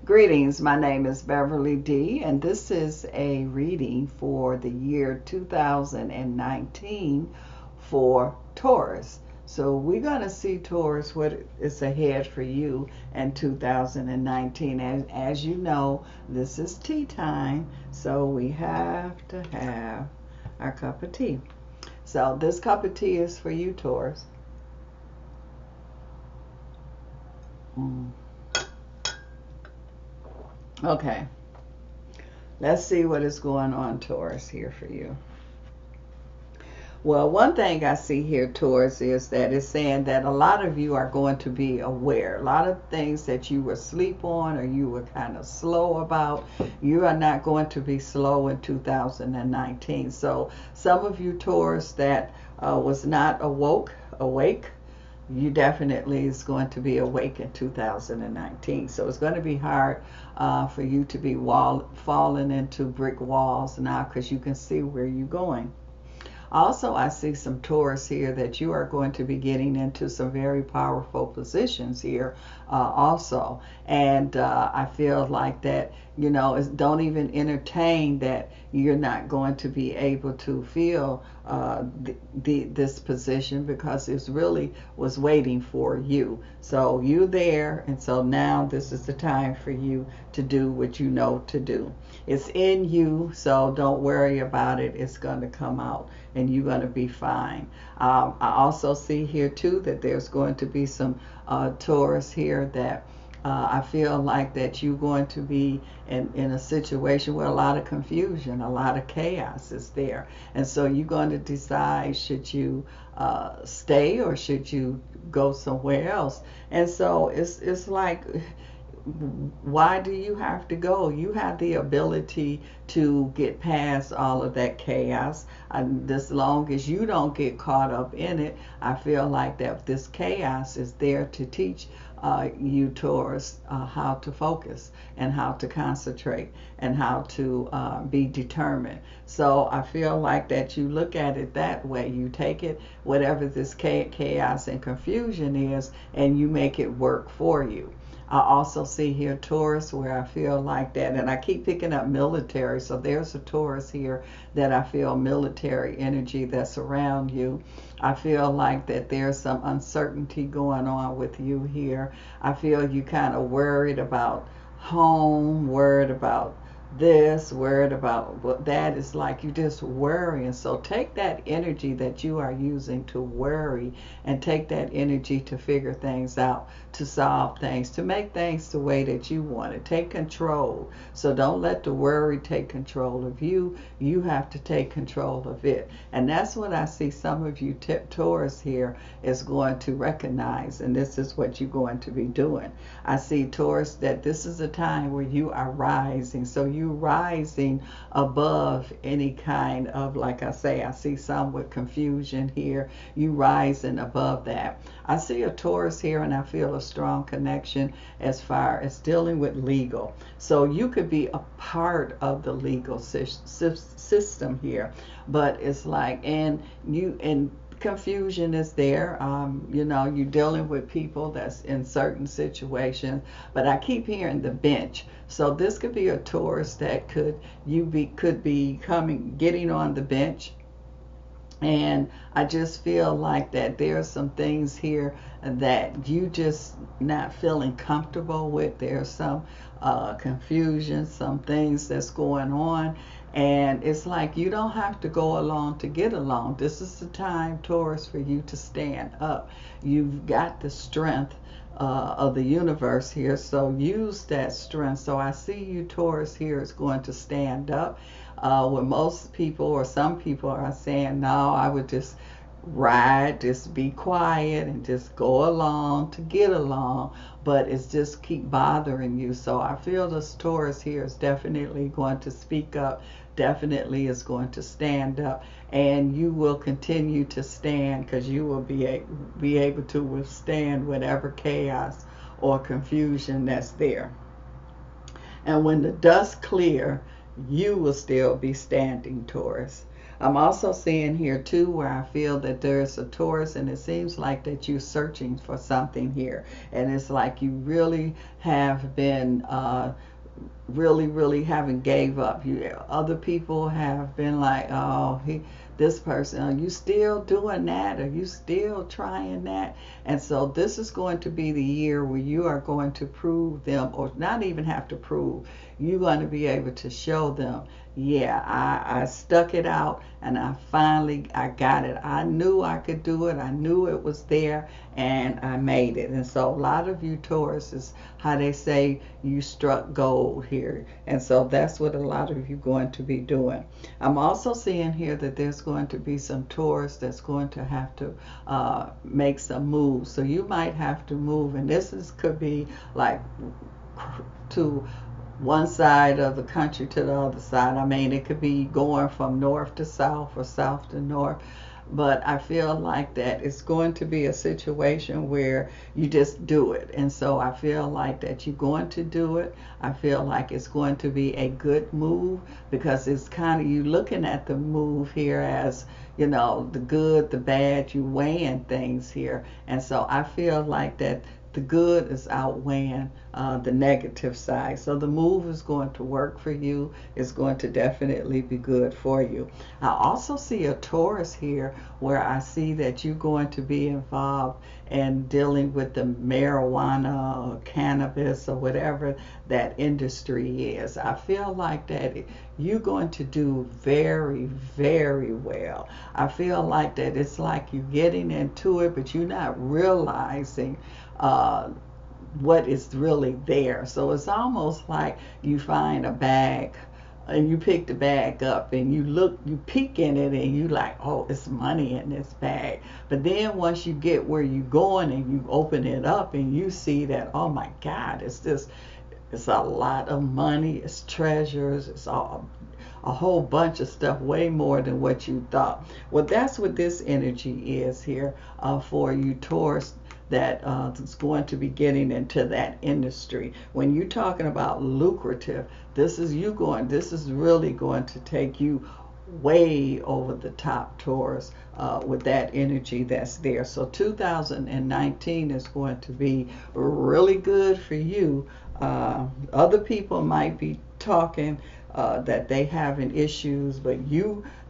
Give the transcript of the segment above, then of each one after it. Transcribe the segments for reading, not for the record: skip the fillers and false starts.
Greetings, my name is Beverly D, and this is a reading for the year 2019 for Taurus. So we're going to see, Taurus, what is ahead for you in 2019. And as you know, this is tea time, so we have to have our cup of tea. So this cup of tea is for you, Taurus. Mm. Okay, let's see what is going on, Taurus, here for you. Well, one thing I see here, Taurus, is that it's saying that a lot of you are going to be aware. A lot of things that you were asleep on or you were kind of slow about, you are not going to be slow in 2019. So some of you, Taurus, that was not awake, you definitely is going to be awake in 2019. So it's going to be hard for you to be falling into brick walls now, because you can see where you're going. Also, I see some Taurus here that you are going to be getting into some very powerful positions here also. And I feel like that, don't even entertain that you're not going to be able to feel this position, because it really was waiting for you. So you're there, and so now this is the time for you to do what you know to do. It's in you, so don't worry about it. It's going to come out and you're going to be fine. I also see here too that there's going to be some Taurus here that I feel like that you're going to be in a situation where a lot of confusion, a lot of chaos is there. And so you're going to decide, should you stay or should you go somewhere else? And so it's like, why do you have to go? You have the ability to get past all of that chaos. As long as you don't get caught up in it, I feel like that this chaos is there to teach you, Taurus, how to focus and how to concentrate and how to be determined. So I feel like that you look at it that way. You take it, whatever this chaos and confusion is, and you make it work for you. I also see here Taurus where I feel like that, and I keep picking up military, so there's a Taurus here that I feel military energy that's around you. I feel like that there's some uncertainty going on with you here. I feel you kind of worried about home, worried about this, worried about what that is, like you just worrying. So take that energy that you are using to worry and take that energy to figure things out, to solve things, to make things the way that you want it. Take control. So don't let the worry take control of you. You have to take control of it. And that's what I see some of you Taurus here is going to recognize, and this is what you're going to be doing. I see, Taurus, that this is a time where you are rising. So you rising above any kind of, like I say, I see some with confusion here. You rising above that. I see a Taurus here, and I feel a strong connection as far as dealing with legal. So you could be a part of the legal system here, but it's like, and confusion is there. You're dealing with people that's in certain situations, but I keep hearing the bench. So this could be a Taurus that could be getting on the bench. And I just feel like that there's some things here that you just not feeling comfortable with. There's some confusion, some things that's going on. And it's like you don't have to go along to get along. This is the time, Taurus, for you to stand up. You've got the strength of the universe here, so use that strength. So I see you, Taurus, here is going to stand up. When most people or some people are saying, no, I would just ride, just be quiet and just go along to get along, but it's just keep bothering you. So I feel this Taurus here is definitely going to speak up, definitely is going to stand up, and you will continue to stand, because you will be able to withstand whatever chaos or confusion that's there. And when the dust clear, you will still be standing, Taurus. I'm also seeing here too where I feel that there's a Taurus, and it seems like that you're searching for something here, and it's like you really have been really haven't gave up. You other people have been like, oh, this person, are you still doing that? Are you still trying that? And so this is going to be the year where you are going to prove them, or not even have to prove, you're going to be able to show them, yeah, I stuck it out, and I got it. I knew I could do it. I knew it was there, and I made it. And so a lot of you Taurus is how they say you struck gold here. And so that's what a lot of you going to be doing. I'm also seeing here that there's going to be some Taurus that's going to have to make some moves. So you might have to move, and could be like to one side of the country to the other side. I mean, it could be going from north to south or south to north. But I feel like that it's going to be a situation where you just do it. And so I feel like that you're going to do it. I feel like it's going to be a good move, because it's kind of, you looking at the move here as, you know, the good, the bad, you weighing things here. And so I feel like that the good is outweighing the negative side. So the move is going to work for you. It's going to definitely be good for you. I also see a Taurus here where I see that you're going to be involved in dealing with the marijuana or cannabis or whatever that industry is. I feel like that you're going to do very well. I feel like that it's like you're getting into it, but you're not realizing what is really there. So it's almost like you find a bag and you pick the bag up and you peek in it and you like, oh, it's money in this bag. But then once you get where you're going and you open it up and you see that, oh my God, it's a lot of money, it's treasures, it's all a whole bunch of stuff, way more than what you thought. Well, that's what this energy is here for you Taurus, that is going to be getting into that industry. When you're talking about lucrative, this is really going to take you way over the top, Taurus, with that energy that's there. So 2019 is going to be really good for you. Other people might be talking that they having issues, but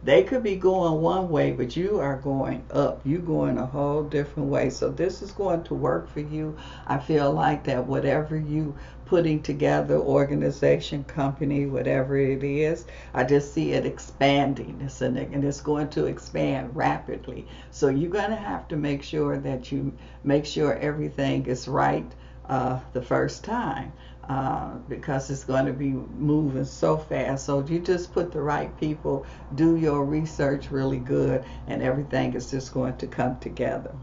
they could be going one way, but you are going up. You going a whole different way. So this is going to work for you. I feel like that whatever you putting together, organization, company, whatever it is, I just see it expanding. And it's going to expand rapidly. So you're going to have to make sure that you make sure everything is right the first time. Because it's going to be moving so fast. So you just put the right people, do your research really good, and everything is just going to come together.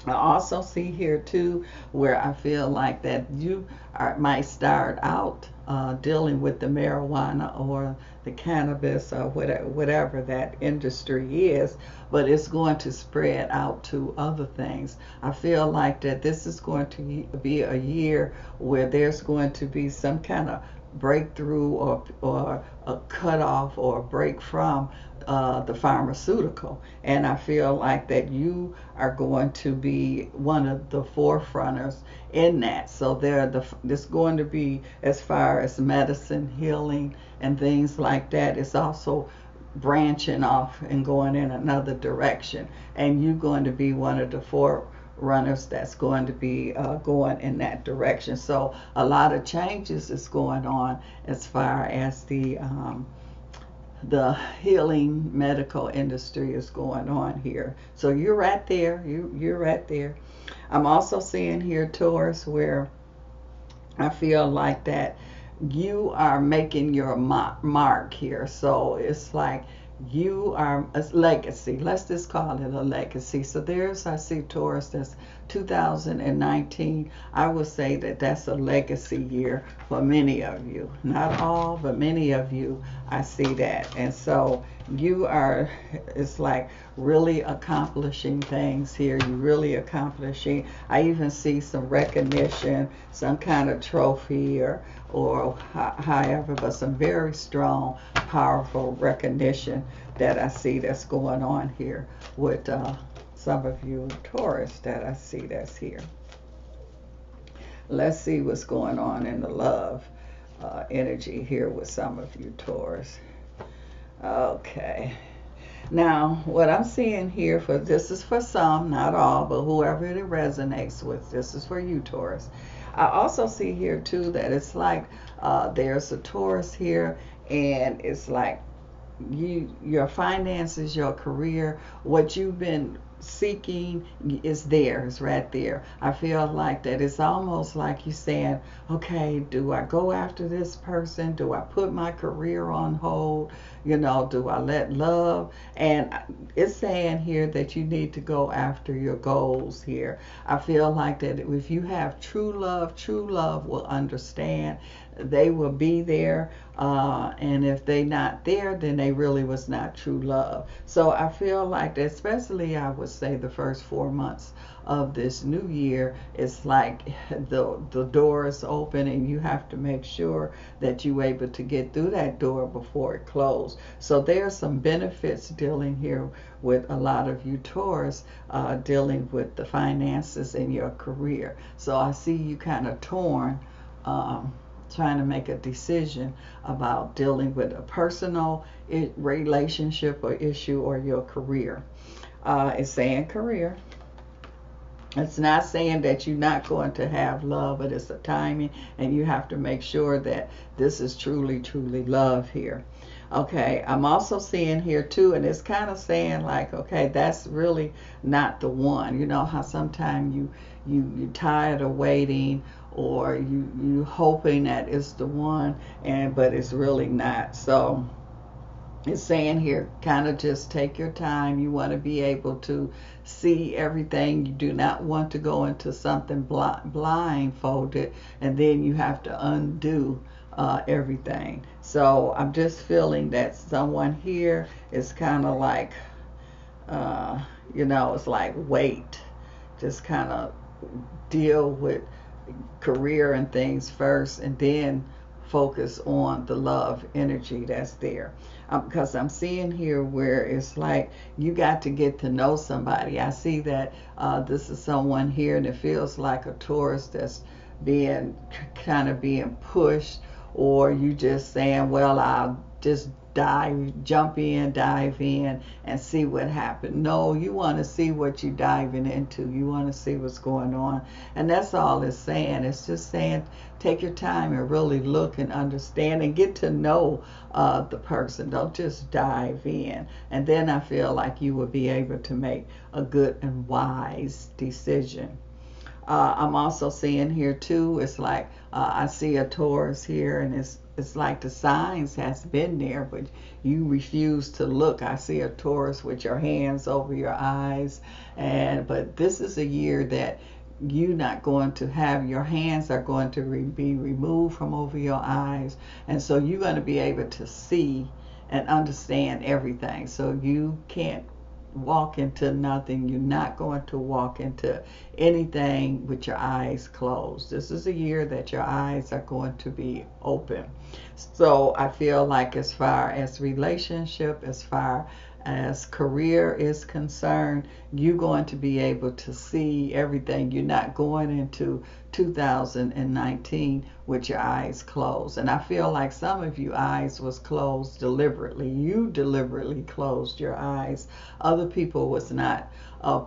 I also see here too where I feel like that you might start out dealing with the marijuana or the cannabis or whatever that industry is, but it's going to spread out to other things. I feel like that this is going to be a year where there's going to be some kind of breakthrough or a cutoff or a break from the pharmaceutical. And I feel like that you are going to be one of the forerunners in that. So there's going to be, as far as medicine, healing, and things like that, it's also branching off and going in another direction. And you're going to be one of the forerunners that's going to be going in that direction. So a lot of changes is going on as far as the healing medical industry is going on here. So you're right there. You're right there. I'm also seeing here, Taurus, where I feel like that you are making your mark here. So it's like you are a legacy. Let's just call it a legacy. So I see Taurus that's 2019, I would say that that's a legacy year for many of you. Not all, but many of you, I see that. And so you are, it's like really accomplishing things here. You really accomplishing. I even see some recognition, some kind of trophy or however, but some very strong, powerful recognition that I see that's going on here with some of you Taurus that I see that's here. Let's see what's going on in the love energy here with some of you Taurus. Okay. Now, what I'm seeing here, for this is for some, not all, but whoever it resonates with, this is for you, Taurus. I also see here, too, that it's like there's a Taurus here, and it's like your finances, your career, what you've been seeking is there, is right there. I feel like that it's almost like you saying, okay, do I go after this person? Do I put my career on hold? You know, do I let love? And it's saying here that you need to go after your goals here. I feel like that if you have true love will understand. They will be there, and if they not there, then they really was not true love. So I feel like that, especially I would say the first 4 months of this new year, it's like the door is open, and you have to make sure that you're able to get through that door before it closes. So there's some benefits dealing here with a lot of you Taurus, dealing with the finances in your career. So I see you kind of torn, trying to make a decision about dealing with a personal relationship or issue or your career. It's saying career. It's not saying that you're not going to have love, but it's a timing, and you have to make sure that this is truly love here. Okay, I'm also seeing here too, and it's kind of saying like, okay, that's really not the one. You know how sometimes you tired of waiting, or you hoping that it's the one, but it's really not. So it's saying here, kind of just take your time. You want to be able to see everything. You do not want to go into something blindfolded, and then you have to undo everything. So I'm just feeling that someone here is kind of like, it's like wait, just kind of deal with career and things first, and then focus on the love energy that's there. Because I'm seeing here where it's like you got to get to know somebody. I see that this is someone here, and it feels like a Taurus that's being being pushed, or you just saying, well, I'll just dive in and see what happens. No, you want to see what you're diving into. You want to see what's going on. And that's all it's saying. It's just saying take your time and really look and understand and get to know the person. Don't just dive in. And then I feel like you will be able to make a good and wise decision. I'm also seeing here too, it's like I see a Taurus here, and it's like the signs has been there, but you refuse to look. I see a Taurus with your hands over your eyes, but this is a year that you're not going to have, your hands are going to be removed from over your eyes, and so you're going to be able to see and understand everything. So you can't walk into nothing. You're not going to walk into anything with your eyes closed. This is a year that your eyes are going to be open. So I feel like as far as relationship, as far as career is concerned, you're going to be able to see everything. You're not going into 2019 with your eyes closed. And I feel like some of you eyes was closed deliberately. You deliberately closed your eyes. Other people was not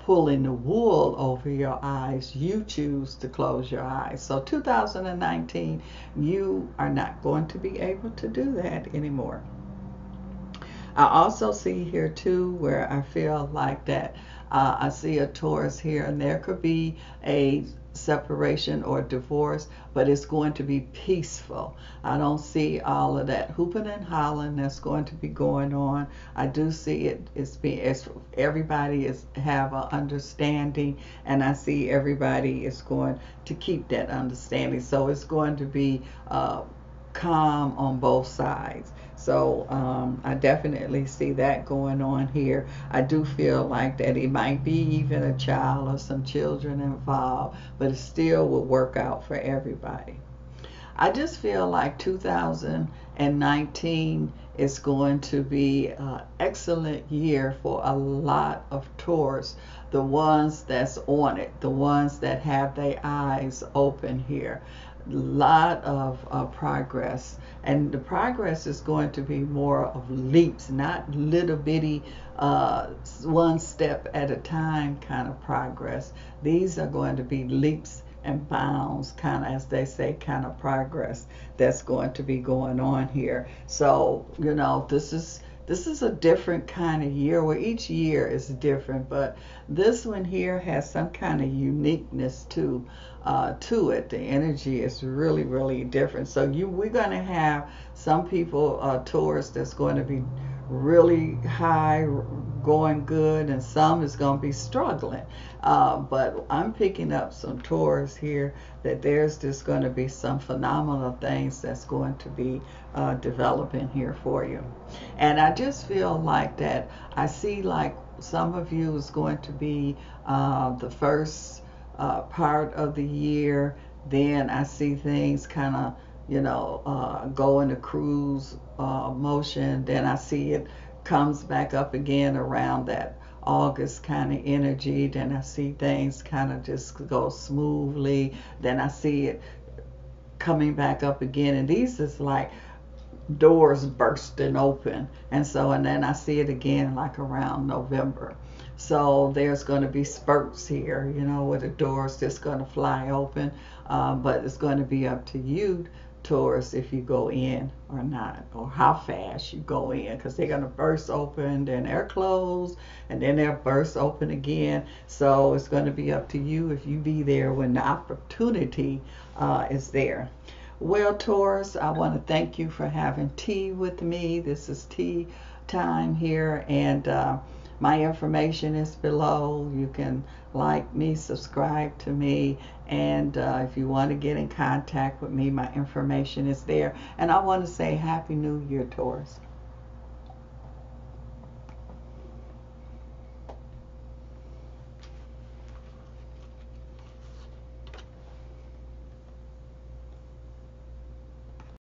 pulling the wool over your eyes. You choose to close your eyes. So 2019, you are not going to be able to do that anymore. I also see here too where I feel like that I see a Taurus here, and there could be a separation or divorce, but it's going to be peaceful. I don't see all of that hooping and hollering that's going to be going on. I do see it's everybody is have an understanding, and I see everybody is going to keep that understanding. So it's going to be calm on both sides. So I definitely see that going on here. I do feel like that it might be even a child or some children involved, but it still will work out for everybody. I just feel like 2019 is going to be an excellent year for a lot of Taurus, the ones that's on it, the ones that have their eyes open here. Lot of progress, and the progress is going to be more of leaps, not little bitty one step at a time kind of progress. These are going to be leaps and bounds, kind of, as they say, kind of progress that's going to be going on here. So this is a different kind of year, where each year is different, but this one here has some kind of uniqueness to it. The energy is really, really different. So we're going to have some people, Taurus, that's going to be really high, going good, and some is going to be struggling. But I'm picking up some Taurus here that there's just going to be some phenomenal things that's going to be developing here for you. And I just feel like that I see like some of you is going to be the first part of the year. Then I see things kind of go in a cruise motion. Then I see it comes back up again around that August kind of energy. Then I see things kind of just go smoothly. Then I see it coming back up again, and these is like doors bursting open. And then I see it again like around November. So there's going to be spurts here, where the doors just going to fly open. But it's going to be up to you, Taurus, if you go in or not, or how fast you go in, because they're going to burst open, then they're closed, and then they'll burst open again. So it's going to be up to you if you be there when the opportunity is there. Well, Taurus, I want to thank you for having tea with me. This is tea time here, and my information is below. You can like me, subscribe to me, and if you want to get in contact with me, my information is there. And I want to say Happy New Year, Taurus.